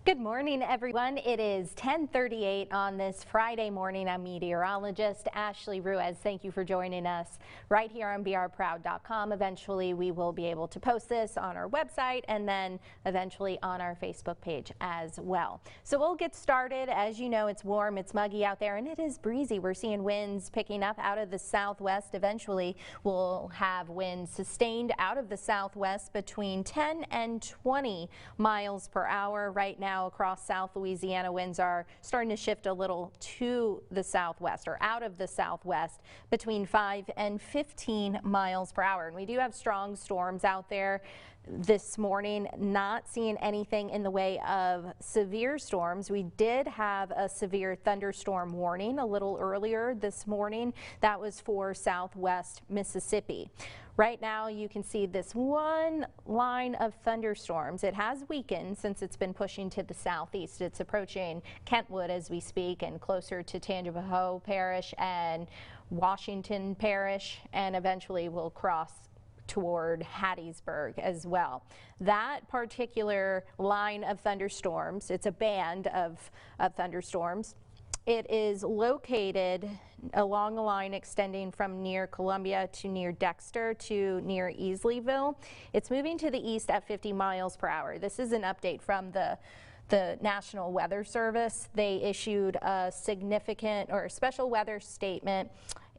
Good morning, everyone. It is 10:38 on this Friday morning. I'm meteorologist Ashley Ruiz. Thank you for joining us right here on brproud.com. Eventually, we will be able to post this on our website and then eventually on our Facebook page as well. So we'll get started. As you know, it's warm, it's muggy out there, and it is breezy. We're seeing winds picking up out of the southwest. Eventually, we'll have winds sustained out of the southwest between 10 and 20 miles per hour. Right now, across South Louisiana, winds are starting to shift a little to the southwest or out of the southwest between 5 and 15 miles per hour. And we do have strong storms out there this morning, not seeing anything in the way of severe storms. We did have a severe thunderstorm warning a little earlier this morning. That was for southwest Mississippi. Right now you can see this one line of thunderstorms. It has weakened since it's been pushing to the southeast. It's approaching Kentwood as we speak and closer to Tangipahoa Parish and Washington Parish, and eventually will cross toward Hattiesburg as well. That particular line of thunderstorms, it's a band of thunderstorms. It is located along a line extending from near Columbia to near Dexter to near Easleyville. It's moving to the east at 50 miles per hour. This is an update from the National Weather Service. They issued a significant or special weather statement.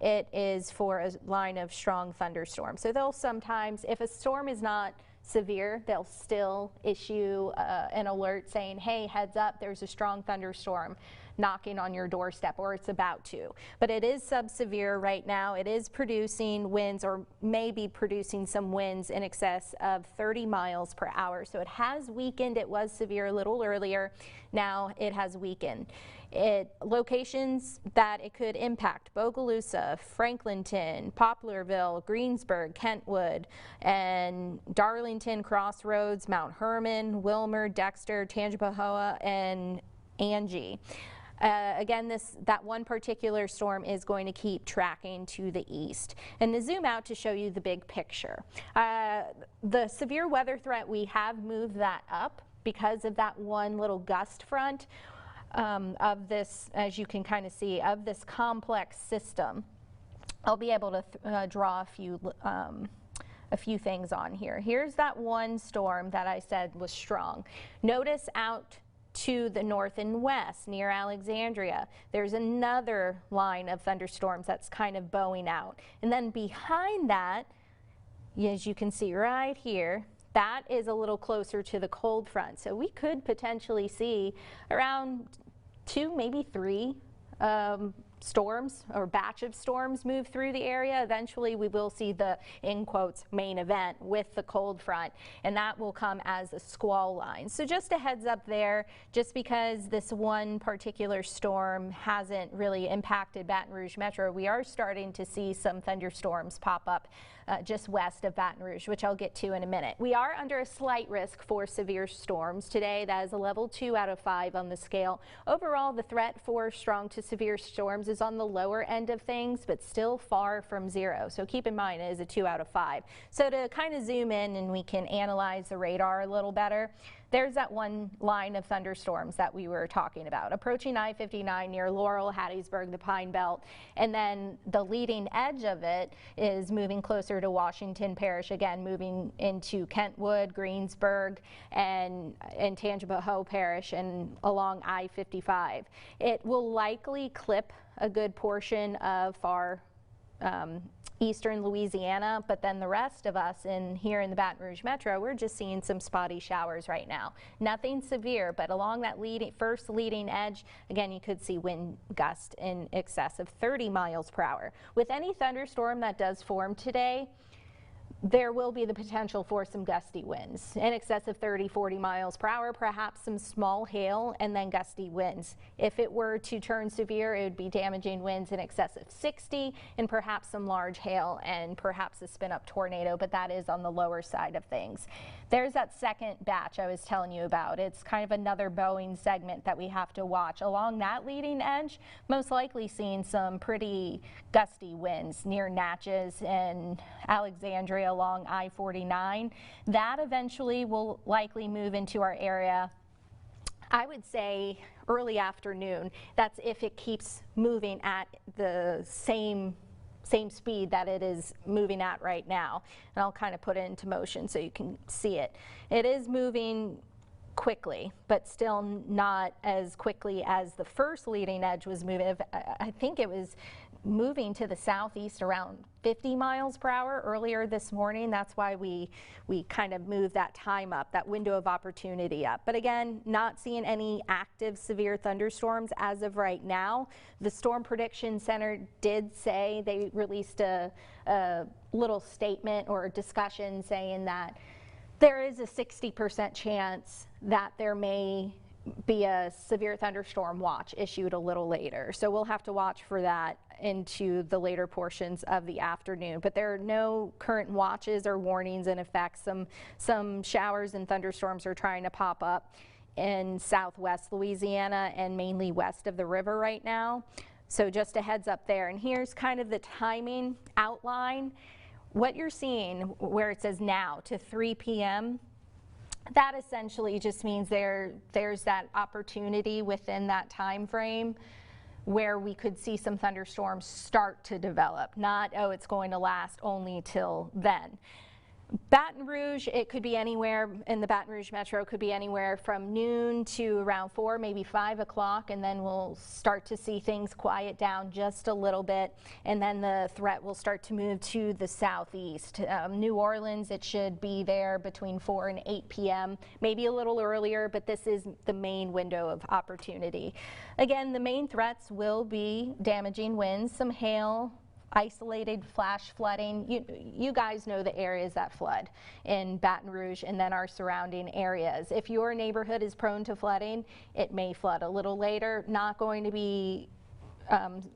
It is for a line of strong thunderstorms. So they'll sometimes, if a storm is not severe, they'll still issue an alert saying, hey, heads up, there's a strong thunderstorm knocking on your doorstep, or it's about to. But it is sub-severe right now. It is producing winds, or maybe producing some winds in excess of 30 miles per hour. So it has weakened. It was severe a little earlier. Now it has weakened. Locations that it could impact: Bogalusa, Franklinton, Poplarville, Greensburg, Kentwood, and Darlington, Crossroads, Mount Herman, Wilmer, Dexter, Tangipahoa, and Angie. Again, that one particular storm is going to keep tracking to the east. And to zoom out to show you the big picture, the severe weather threat, we have moved that up because of that one little gust front of this, as you can kind of see, of this complex system. I'll be able to draw a few things on here. Here's that one storm that I said was strong. Notice out to the north and west near Alexandria, there's another line of thunderstorms that's kind of bowing out. And then behind that, as you can see right here, that is a little closer to the cold front. So we could potentially see around 2, maybe 3 storms or batch of storms move through the area. Eventually we will see the, in quotes, main event with the cold front, and that will come as a squall line. So just a heads up there, just because this one particular storm hasn't really impacted Baton Rouge Metro, we are starting to see some thunderstorms pop up just west of Baton Rouge, which I'll get to in a minute. We are under a slight risk for severe storms today. That is a level 2 out of 5 on the scale. Overall, the threat for strong to severe storms is on the lower end of things, but still far from 0. So keep in mind, it is a 2 out of 5. So to kind of zoom in and we can analyze the radar a little better, there's that one line of thunderstorms that we were talking about, approaching I-59 near Laurel, Hattiesburg, the Pine Belt, and then the leading edge of it is moving closer to Washington Parish, again moving into Kentwood, Greensburg, and Tangipahoa Parish, and along I-55. It will likely clip a good portion of far eastern Louisiana, but then the rest of us here in the Baton Rouge Metro, we're just seeing some spotty showers right now. Nothing severe, but along that first leading edge, again, you could see wind gusts in excess of 30 miles per hour. With any thunderstorm that does form today, there will be the potential for some gusty winds in excess of 30-40 miles per hour, perhaps some small hail, and then gusty winds. If it were to turn severe, it would be damaging winds in excess of 60 and perhaps some large hail and perhaps a spin-up tornado, but that is on the lower side of things. There's that second batch I was telling you about. It's kind of another bowing segment that we have to watch. Along that leading edge, most likely seeing some pretty gusty winds near Natchez and Alexandria along I-49. That eventually will likely move into our area I would say early afternoon. That's if it keeps moving at the same speed that it is moving at right now. And I'll kind of put it into motion so you can see it. It is moving quickly, but still not as quickly as the first leading edge was moving. I think it was moving to the southeast around 50 miles per hour earlier this morning. That's why we kind of moved that time up, that window of opportunity up. But again, not seeing any active severe thunderstorms as of right now. The Storm Prediction Center did say, they released a little statement or a discussion saying that there is a 60% chance that there may be a severe thunderstorm watch issued a little later. So we'll have to watch for that into the later portions of the afternoon. But there are no current watches or warnings in effect. Some showers and thunderstorms are trying to pop up in southwest Louisiana and mainly west of the river right now. So just a heads up there. And here's kind of the timing outline. What you're seeing where it says now to 3 p.m., that essentially just means there's that opportunity within that time frame where we could see some thunderstorms start to develop, not, oh, it's going to last only till then. Baton Rouge, it could be anywhere in the Baton Rouge metro, could be anywhere from noon to around 4, maybe 5 o'clock, and then we'll start to see things quiet down just a little bit, and then the threat will start to move to the southeast. New Orleans, it should be there between 4 and 8 p.m., maybe a little earlier, but this is the main window of opportunity. Again, the main threats will be damaging winds, some hail, isolated flash flooding. You guys know the areas that flood in Baton Rouge and then our surrounding areas. If your neighborhood is prone to flooding, it may flood a little later. Not going to be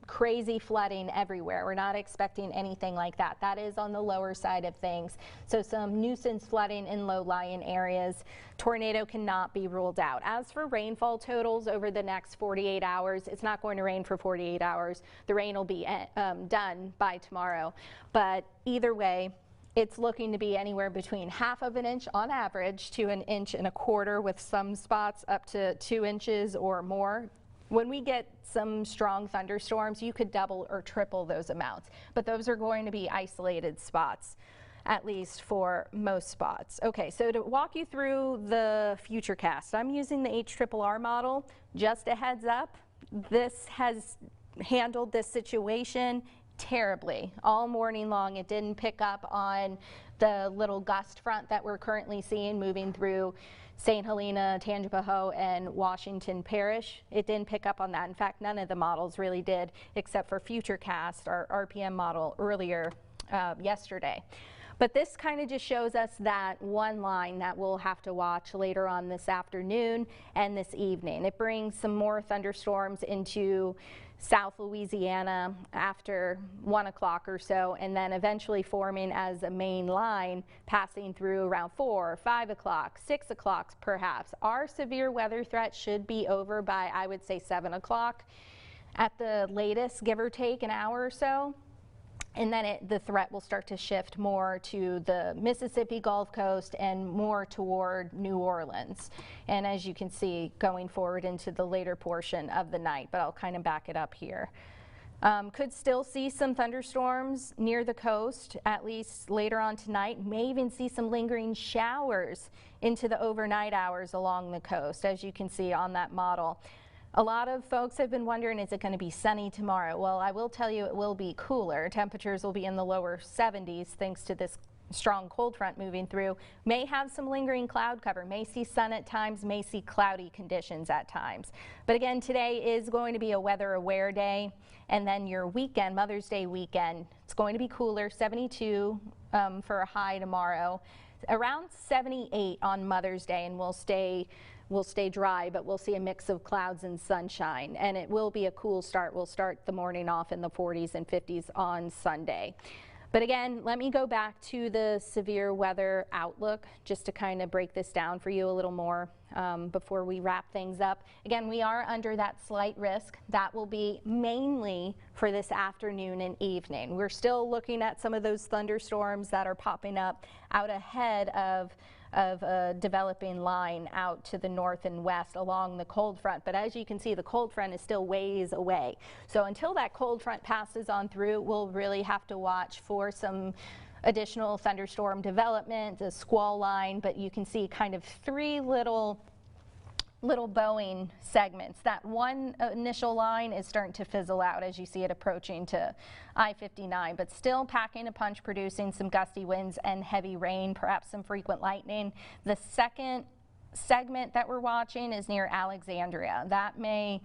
crazy flooding everywhere. We're not expecting anything like that. That is on the lower side of things. So some nuisance flooding in low-lying areas. Tornado cannot be ruled out. As for rainfall totals over the next 48 hours, it's not going to rain for 48 hours. The rain will be done by tomorrow. But either way, it's looking to be anywhere between ½ of an inch on average to 1.25 inches, with some spots up to 2 inches or more. When we get some strong thunderstorms, you could double or triple those amounts, but those are going to be isolated spots, at least for most spots. Okay, so to walk you through the FUTURECAST, I'm using the HRRR model. Just a heads up, this has handled this situation terribly all morning long. It didn't pick up on the little gust front that we're currently seeing moving through St. Helena, Tangipahoa, and Washington Parish. It didn't pick up on that. In fact, none of the models really did, except for FUTURECAST, our RPM model earlier yesterday. But this kind of just shows us that one line that we'll have to watch later on this afternoon and this evening. It brings some more thunderstorms into South Louisiana after 1 o'clock or so, and then eventually forming as a main line passing through around 4, 5 o'clock, 6 o'clock perhaps. Our severe weather threat should be over by, I would say, 7 o'clock at the latest, give or take an hour or so. And then the threat will start to shift more to the Mississippi Gulf Coast and more toward New Orleans. And as you can see, going forward into the later portion of the night, but I'll kind of back it up here. Could still see some thunderstorms near the coast, at least later on tonight. May even see some lingering showers into the overnight hours along the coast, as you can see on that model. A lot of folks have been wondering, is it going to be sunny tomorrow? Well, I will tell you it will be cooler. Temperatures will be in the lower 70s thanks to this strong cold front moving through. May have some lingering cloud cover, may see sun at times, may see cloudy conditions at times. But again, today is going to be a weather aware day, and then your weekend, Mother's Day weekend, it's going to be cooler, 72 for a high tomorrow, around 78 on Mother's Day, and we'll stay dry, but we'll see a mix of clouds and sunshine, and it will be a cool start. We'll start the morning off in the 40s and 50s on Sunday. But again, let me go back to the severe weather outlook just to kind of break this down for you a little more before we wrap things up. Again, we are under that slight risk. That will be mainly for this afternoon and evening. We're still looking at some of those thunderstorms that are popping up out ahead of of a developing line out to the north and west along the cold front. But as you can see, the cold front is still ways away. So until that cold front passes on through, we'll really have to watch for some additional thunderstorm development, the squall line. But you can see kind of three little bowing segments. That one initial line is starting to fizzle out as you see it approaching to I-59, but still packing a punch, producing some gusty winds and heavy rain, perhaps some frequent lightning. The second segment that we're watching is near Alexandria. That may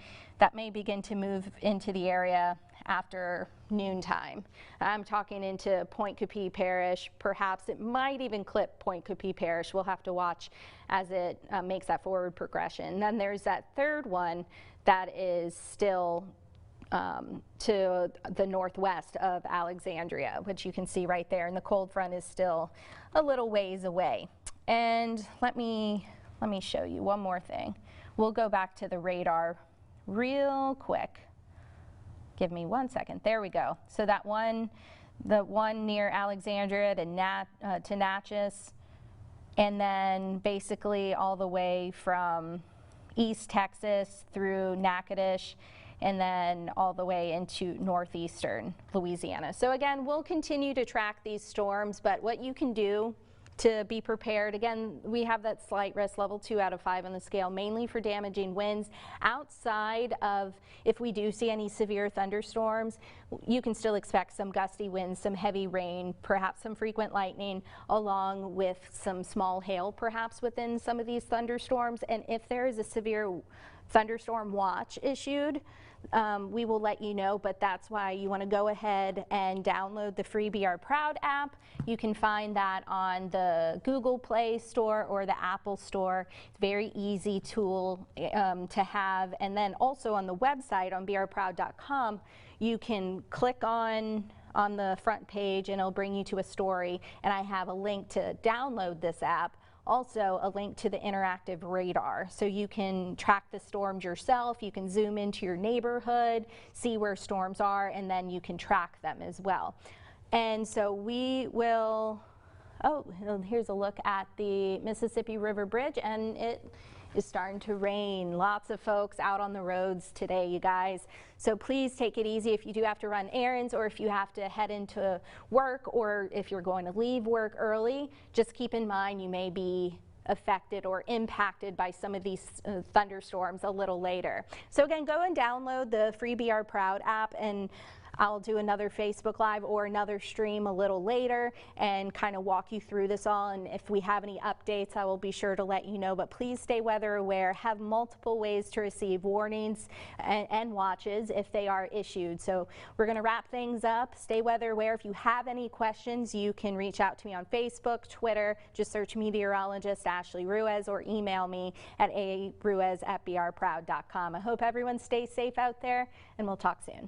begin to move into the area after noontime. I'm talking into Point Coupee Parish. Perhaps it might even clip Point Coupee Parish. We'll have to watch as it makes that forward progression. Then there's that third one that is still to the northwest of Alexandria, which you can see right there, and the cold front is still a little ways away. And let me show you one more thing. We'll go back to the radar real quick. Give me 1 second. There we go. So that the one near Alexandria to Natchez, and then basically all the way from East Texas through Natchitoches, and then all the way into northeastern Louisiana. So again, we'll continue to track these storms, but what you can do to be prepared, again, we have that slight risk level 2 out of 5 on the scale, mainly for damaging winds. Outside of, if we do see any severe thunderstorms, you can still expect some gusty winds, some heavy rain, perhaps some frequent lightning, along with some small hail perhaps within some of these thunderstorms. And if there is a severe thunderstorm watch issued, we will let you know, but that's why you want to go ahead and download the free BR Proud app. You can find that on the Google Play Store or the Apple Store. It's a very easy tool to have. And then also on the website on brproud.com, you can click on the front page and it'll bring you to a story, and I have a link to download this app. Also a link to the interactive radar, so you can track the storms yourself. You can zoom into your neighborhood, see where storms are, and then you can track them as well. And so we will, here's a look at the Mississippi River Bridge, and it is starting to rain. Lots of folks out on the roads today, you guys. So please take it easy if you do have to run errands, or if you have to head into work, or if you're going to leave work early. Just keep in mind you may be affected or impacted by some of these thunderstorms a little later. So again, go and download the free BR Proud app, and I'll do another Facebook Live or another stream a little later and kind of walk you through this all. And if we have any updates, I will be sure to let you know. But please stay weather aware. Have multiple ways to receive warnings and watches if they are issued. So we're going to wrap things up. Stay weather aware. If you have any questions, you can reach out to me on Facebook, Twitter. Just search meteorologist Ashley Ruiz, or email me at aruiz@brproud.com. I hope everyone stays safe out there, and we'll talk soon.